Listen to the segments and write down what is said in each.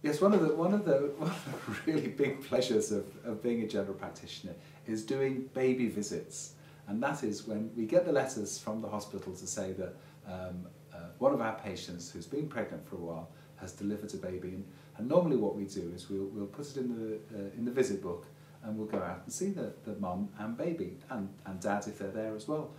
Yes, one of the really big pleasures of being a general practitioner is doing baby visits, and that is when we get the letters from the hospital to say that one of our patients who's been pregnant for a while has delivered a baby, and normally what we do is we'll put it in the visit book, and we'll go out and see the mum and baby and dad if they're there as well.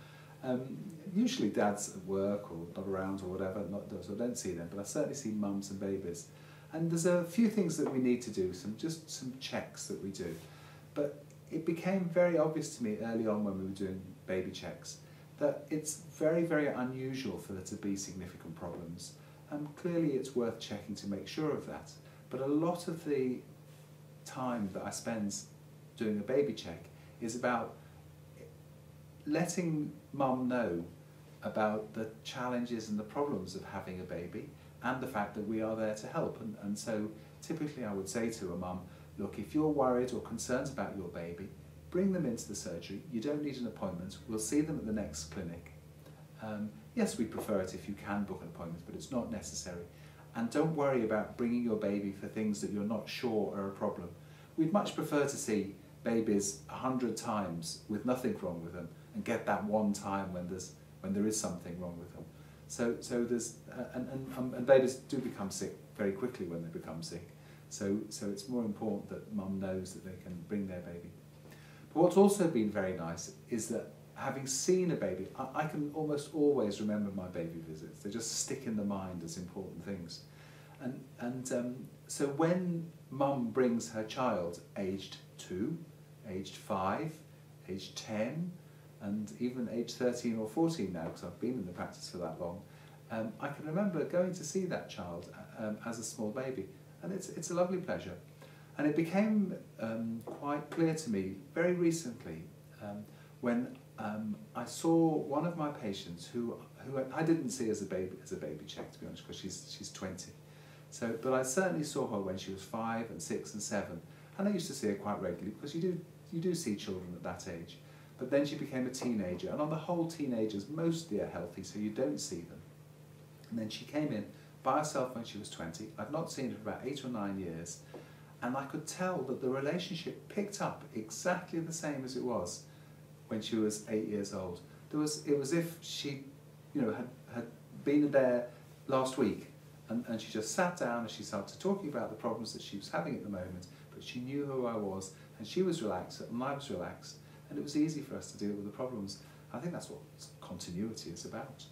Usually dad's at work or not around or whatever, so I don't see them, but I certainly see mums and babies. And there's a few things that we need to do, just some checks that we do. But it became very obvious to me early on when we were doing baby checks that it's very, very unusual for there to be significant problems. And clearly it's worth checking to make sure of that. But a lot of the time that I spend doing a baby check is about letting mum know about the challenges and the problems of having a baby, and the fact that we are there to help. And so typically I would say to a mum, look, if you're worried or concerned about your baby, bring them into the surgery. You don't need an appointment. We'll see them at the next clinic. Yes, we prefer it if you can book an appointment, but it's not necessary. And don't worry about bringing your baby for things that you're not sure are a problem. We'd much prefer to see babies 100 times with nothing wrong with them and get that one time when there is something wrong with them. So there's and babies do become sick very quickly when they become sick. So it's more important that mum knows that they can bring their baby. But what's also been very nice is that having seen a baby, I can almost always remember my baby visits. They just stick in the mind as important things. So when mum brings her child aged 2, aged 5, aged 10, and even age 13 or 14 now, because I've been in the practice for that long, I can remember going to see that child as a small baby, and it's a lovely pleasure. And it became quite clear to me very recently when I saw one of my patients who I didn't see as a baby check, to be honest, because she's 20. But I certainly saw her when she was 5 and 6 and 7, and I used to see her quite regularly because you do see children at that age. But then she became a teenager, and on the whole, teenagers mostly are healthy, so you don't see them. And then she came in by herself when she was 20. I'd not seen her for about 8 or 9 years, and I could tell that the relationship picked up exactly the same as it was when she was 8 years old. It was as if she, had been there last week, and she just sat down and she started talking about the problems that she was having at the moment, but she knew who I was, and she was relaxed, and I was relaxed, and it was easy for us to deal with the problems. I think that's what continuity is about.